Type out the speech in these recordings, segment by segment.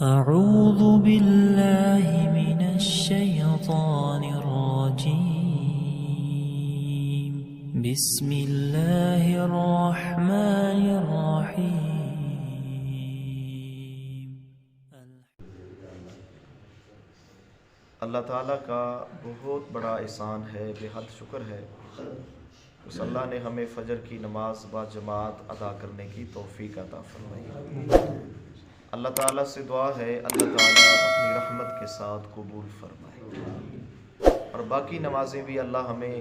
أعوذ بالله من الشيطان الرجيم بسم الله الرحمن الرحيم. اللہ تعالیٰ کا بہت بڑا احسان ہے، بے حد شکر ہے اس اللہ نے ہمیں فجر کی نماز با جماعت ادا کرنے کی توفیق عطا فرمائی۔ اللہ تعالیٰ سے دعا ہے اللہ تعالیٰ اپنی رحمت کے ساتھ قبول فرمائے، اور باقی نمازیں بھی اللہ ہمیں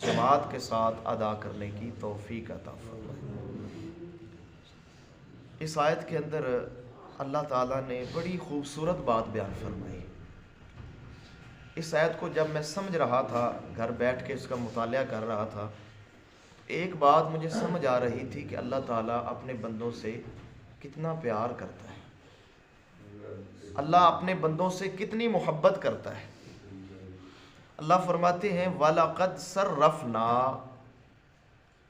جماعت کے ساتھ ادا کرنے کی توفیق عطا فرمائے۔ اس آیت کے اندر اللہ تعالیٰ نے بڑی خوبصورت بات بیان فرمائی۔ اس آیت کو جب میں سمجھ رہا تھا، گھر بیٹھ کے اس کا مطالعہ کر رہا تھا، ایک بات مجھے سمجھ آ رہی تھی کہ اللہ تعالیٰ اپنے بندوں سے کتنا پیار کرتا ہے، اللہ اپنے بندوں سے کتنی محبت کرتا ہے۔ اللہ فرماتے ہیں وَلَقَدْ صَرَّفْنَا،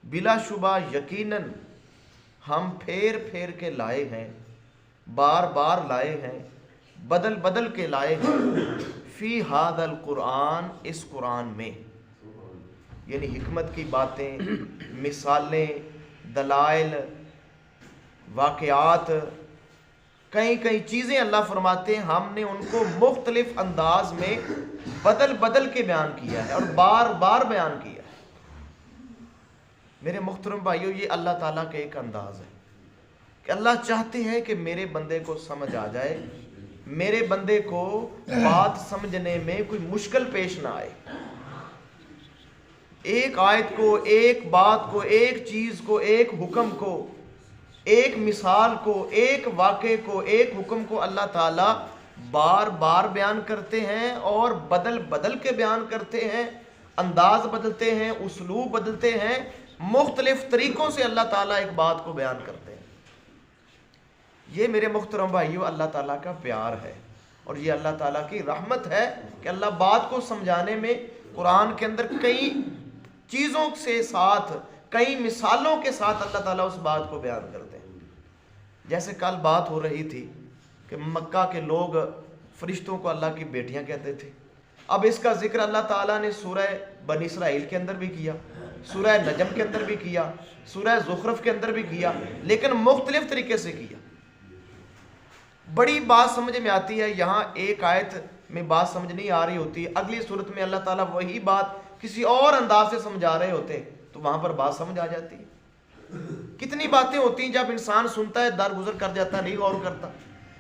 بلا شبہ یقیناً ہم پھیر پھیر کے لائے ہیں، بار بار لائے ہیں، بدل بدل کے لائے ہیں، فی ھذا القرآن، اس قرآن میں، یعنی حکمت کی باتیں، مثالیں، دلائل، واقعات، کئی چیزیں اللہ فرماتے ہیں ہم نے ان کو مختلف انداز میں بدل بدل کے بیان کیا ہے اور بار بار بیان کیا ہے۔ میرے محترم بھائیو، یہ اللہ تعالیٰ کا ایک انداز ہے کہ اللہ چاہتے ہیں کہ میرے بندے کو سمجھ آ جائے، میرے بندے کو بات سمجھنے میں کوئی مشکل پیش نہ آئے۔ ایک آیت کو، ایک بات کو، ایک چیز کو، ایک حکم کو، ایک مثال کو، ایک واقعے کو، ایک حکم کو اللہ تعالیٰ بار بار بیان کرتے ہیں اور بدل بدل کے بیان کرتے ہیں، انداز بدلتے ہیں، اسلوب بدلتے ہیں، مختلف طریقوں سے اللہ تعالیٰ ایک بات کو بیان کرتے ہیں۔ یہ میرے محترم بھائیو اللہ تعالیٰ کا پیار ہے، اور یہ اللہ تعالیٰ کی رحمت ہے کہ اللہ بات کو سمجھانے میں قرآن کے اندر کئی چیزوں سے ساتھ، کئی مثالوں کے ساتھ اللہ تعالیٰ اس بات کو بیان کرتے ہیں۔ جیسے کل بات ہو رہی تھی کہ مکہ کے لوگ فرشتوں کو اللہ کی بیٹیاں کہتے تھے۔ اب اس کا ذکر اللہ تعالیٰ نے سورہ بنی اسرائیل کے اندر بھی کیا، سورہ نجم کے اندر بھی کیا، سورہ زخرف کے اندر بھی کیا، لیکن مختلف طریقے سے کیا۔ بڑی بات سمجھ میں آتی ہے، یہاں ایک آیت میں بات سمجھ نہیں آ رہی ہوتی، اگلی صورت میں اللہ تعالیٰ وہی بات کسی اور انداز سے سمجھا رہے ہوتے تو وہاں پر بات سمجھ آ جاتی ہے۔ کتنی باتیں ہوتی ہیں جب انسان سنتا ہے درگزر کر جاتا ہے، نہیں غور کرتا،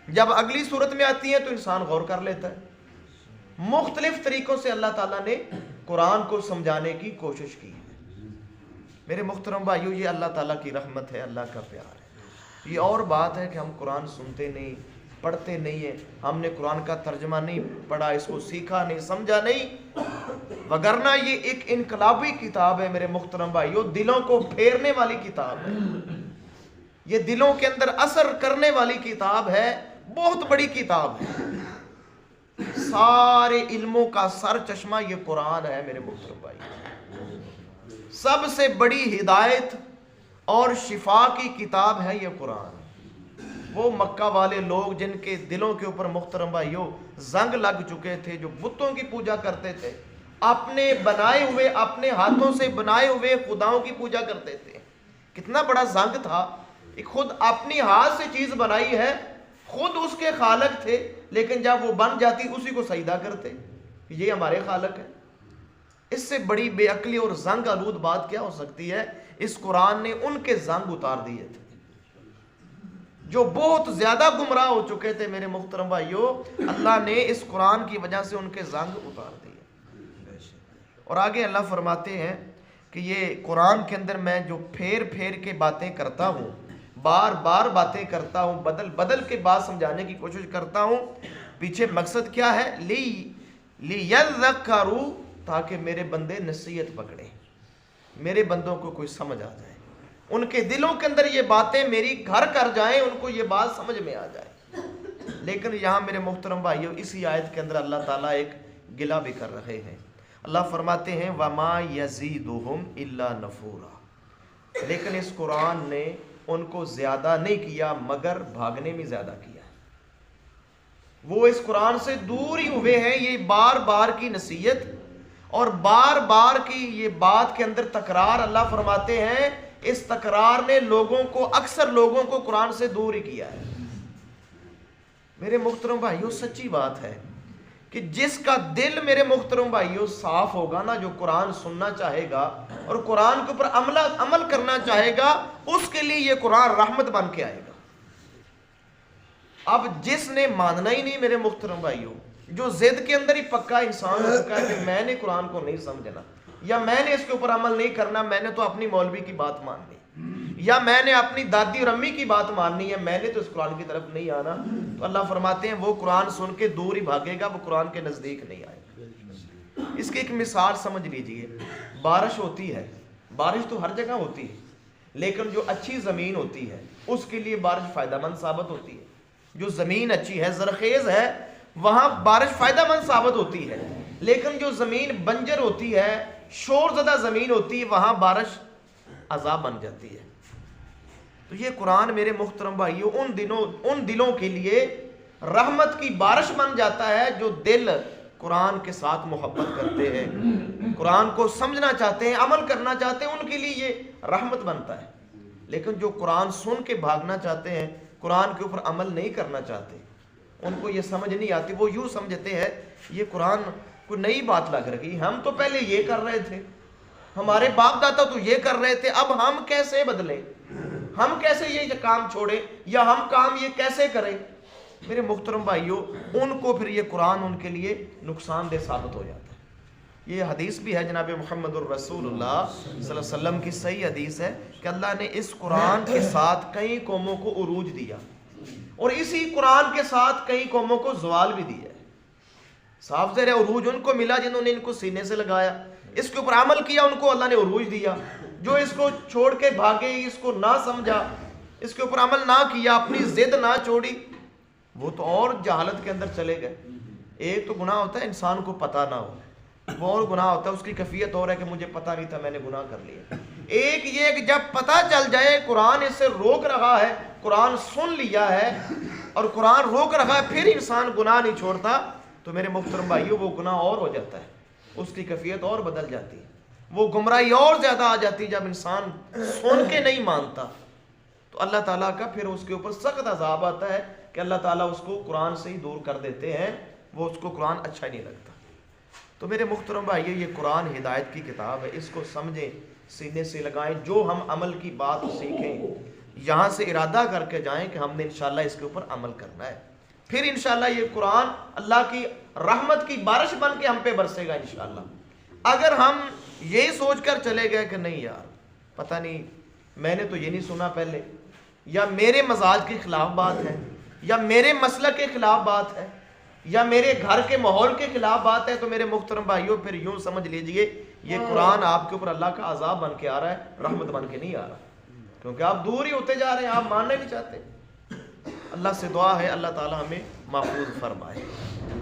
جب اگلی صورت میں آتی ہیں تو انسان غور کر لیتا ہے۔ مختلف طریقوں سے اللہ تعالیٰ نے قرآن کو سمجھانے کی کوشش کی ہے۔ میرے محترم بھائیو، یہ اللہ تعالیٰ کی رحمت ہے، اللہ کا پیار ہے۔ یہ اور بات ہے کہ ہم قرآن سنتے نہیں، پڑھتے نہیں ہیں، ہم نے قرآن کا ترجمہ نہیں پڑھا، اس کو سیکھا نہیں، سمجھا نہیں، وگرنہ یہ ایک انقلابی کتاب ہے میرے محترم بھائیو، دلوں کو پھیرنے والی کتاب ہے، یہ دلوں کے اندر اثر کرنے والی کتاب ہے، بہت بڑی کتاب ہے، سارے علموں کا سر چشمہ یہ قرآن ہے میرے محترم بھائیو۔ سب سے بڑی ہدایت اور شفا کی کتاب ہے یہ قرآن۔ وہ مکہ والے لوگ جن کے دلوں کے اوپر محترم بھائیو زنگ لگ چکے تھے، جو بتوں کی پوجا کرتے تھے، اپنے بنائے ہوئے، اپنے ہاتھوں سے بنائے ہوئے خداؤں کی پوجا کرتے تھے، کتنا بڑا زنگ تھا، خود اپنی ہاتھ سے چیز بنائی ہے، خود اس کے خالق تھے، لیکن جب وہ بن جاتی اسی کو سجدہ کرتے، یہ ہمارے خالق ہے۔ اس سے بڑی بے عقلی اور زنگ آلود بات کیا ہو سکتی ہے؟ اس قرآن نے ان کے زنگ اتار دیے تھے، جو بہت زیادہ گمراہ ہو چکے تھے میرے محترم بھائیو، اللہ نے اس قرآن کی وجہ سے ان کے زنگ اتار دیے۔ اور آگے اللہ فرماتے ہیں کہ یہ قرآن کے اندر میں جو پھیر پھیر کے باتیں کرتا ہوں، بار بار باتیں کرتا ہوں، بدل بدل کے بات سمجھانے کی کوشش کرتا ہوں، پیچھے مقصد کیا ہے؟ لِيَذَّكَّرُوا، تاکہ میرے بندے نصیحت پکڑیں، میرے بندوں کو کوئی سمجھ آ جائے، ان کے دلوں کے اندر یہ باتیں میری گھر کر جائیں، ان کو یہ بات سمجھ میں آ جائے۔ لیکن یہاں میرے محترم بھائیو اسی آیت کے اندر اللہ تعالیٰ ایک گلہ بھی کر رہے ہیں۔ اللہ فرماتے ہیں وَمَا يَزِيدُهُمْ إِلَّا نَفُورًا، لیکن اس قرآن نے ان کو زیادہ نہیں کیا مگر بھاگنے میں زیادہ کیا۔ وہ اس قرآن سے دور ہی ہوئے ہیں. یہ بار بار کی نصیحت اور بار بار کی یہ بات کے اندر تکرار اللہ فرماتے ہیں اس تکرار نے لوگوں کو, اکثر لوگوں کو قرآن سے دور ہی کیا ہے. میرے محترم بھائیوں سچی بات ہے کہ جس کا دل میرے محترم بھائیوں صاف ہوگا نا, جو قرآن سننا چاہے گا اور قرآن کے اوپر عمل کرنا چاہے گا, اس کے لیے یہ قرآن رحمت بن کے آئے گا. اب جس نے ماننا ہی نہیں میرے محترم بھائیوں, جو ضد کے اندر ہی پکا انسان ہو چکا ہے کہ میں نے قرآن کو نہیں سمجھنا, یا میں نے اس کے اوپر عمل نہیں کرنا, میں نے تو اپنی مولوی کی بات ماننی, یا میں نے اپنی دادی اور امی کی بات ماننی ہے, میں نے تو اس قرآن کی طرف نہیں آنا, تو اللہ فرماتے ہیں وہ قرآن سن کے دور ہی بھاگے گا, وہ قرآن کے نزدیک نہیں آئے گا. اس کی ایک مثال سمجھ لیجئے. بارش ہوتی ہے, بارش تو ہر جگہ ہوتی ہے, لیکن جو اچھی زمین ہوتی ہے اس کے لیے بارش فائدہ مند ثابت ہوتی ہے. جو زمین اچھی ہے, زرخیز ہے, وہاں بارش فائدہ مند ثابت ہوتی ہے. لیکن جو زمین بنجر ہوتی ہے, شور زدہ زمین ہوتی ہے, وہاں بارش عذاب بن جاتی ہے. تو یہ قرآن میرے محترم بھائیوں ان دلوں کے لیے رحمت کی بارش بن جاتا ہے جو دل قرآن کے ساتھ محبت کرتے ہیں, قرآن کو سمجھنا چاہتے ہیں, عمل کرنا چاہتے ہیں, ان کے لیے یہ رحمت بنتا ہے. لیکن جو قرآن سن کے بھاگنا چاہتے ہیں, قرآن کے اوپر عمل نہیں کرنا چاہتے, ان کو یہ سمجھ نہیں آتی, وہ یوں سمجھتے ہیں یہ قرآن کوئی نئی بات لگ رہی, ہم تو پہلے یہ کر رہے تھے, ہمارے باپ دادا تو یہ کر رہے تھے, اب ہم کیسے بدلیں, ہم کیسے یہ کام چھوڑیں, یا ہم کام یہ کیسے کریں. میرے محترم بھائیوں ان کو پھر یہ قرآن ان کے لیے نقصان دہ ثابت ہو جاتا ہے. یہ حدیث بھی ہے جناب محمد الرسول اللہ صلی اللہ علیہ وسلم کی صحیح حدیث ہے کہ اللہ نے اس قرآن کے ساتھ کئی قوموں کو عروج دیا, اور اسی قرآن کے ساتھ کئی قوموں کو زوال بھی دیا ہے. صاف ظاہر ہے عروج ان کو ملا جنہوں نے ان کو سینے سے لگایا, اس کے اوپر عمل کیا, ان کو اللہ نے عروج دیا. جو اس کو چھوڑ کے بھاگے, اس کو نہ سمجھا, اس کے اوپر عمل نہ کیا, اپنی ضد نہ چھوڑی, وہ تو اور جہالت کے اندر چلے گئے. ایک تو گناہ ہوتا ہے انسان کو پتہ نہ ہو, وہ اور گناہ ہوتا ہے اس کی کیفیت اور ہے کہ مجھے پتہ نہیں تھا میں نے گناہ کر لیا. ایک یہ کہ جب پتہ چل جائے قرآن اس سے روک رہا ہے, قرآن سن لیا ہے اور قرآن روک رہا ہے, پھر انسان گناہ نہیں چھوڑتا, تو میرے محترم بھائیوں وہ گناہ اور ہو جاتا ہے, اس کی کیفیت اور بدل جاتی ہے, وہ گمراہی اور زیادہ آ جاتی ہے. جب انسان سن کے نہیں مانتا تو اللہ تعالیٰ کا پھر اس کے اوپر سخت عذاب آتا ہے کہ اللہ تعالیٰ اس کو قرآن سے ہی دور کر دیتے ہیں, وہ اس کو قرآن اچھا ہی نہیں لگتا. تو میرے محترم بھائیو یہ قرآن ہدایت کی کتاب ہے, اس کو سمجھیں, سینے سے لگائیں, جو ہم عمل کی بات سیکھیں یہاں سے ارادہ کر کے جائیں کہ ہم نے انشاءاللہ اس کے اوپر عمل کرنا ہے, پھر انشاءاللہ یہ قرآن اللہ کی رحمت کی بارش بن کے ہم پہ برسے گا انشاءاللہ. اگر ہم یہ سوچ کر چلے گئے کہ نہیں یار پتہ نہیں میں نے تو یہ نہیں سنا پہلے, یا میرے مزاج کے خلاف بات ہے, یا میرے مسلک کے خلاف بات ہے, یا میرے گھر کے ماحول کے خلاف بات ہے, تو میرے محترم بھائیوں پھر یوں سمجھ لیجئے یہ قرآن آپ کے اوپر اللہ کا عذاب بن کے آ رہا ہے, رحمت بن کے نہیں آ رہا, کیونکہ آپ دور ہی ہوتے جا رہے ہیں, آپ ماننا نہیں چاہتے. اللہ سے دعا ہے اللہ تعالی ہمیں محفوظ فرمائے,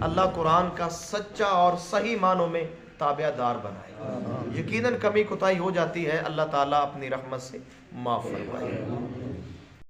اللہ قرآن کا سچا اور صحیح معنوں میں تابع دار بنائے. یقیناً کمی کوتاہی ہو جاتی ہے, اللہ تعالیٰ اپنی رحمت سے معاف فرمائے.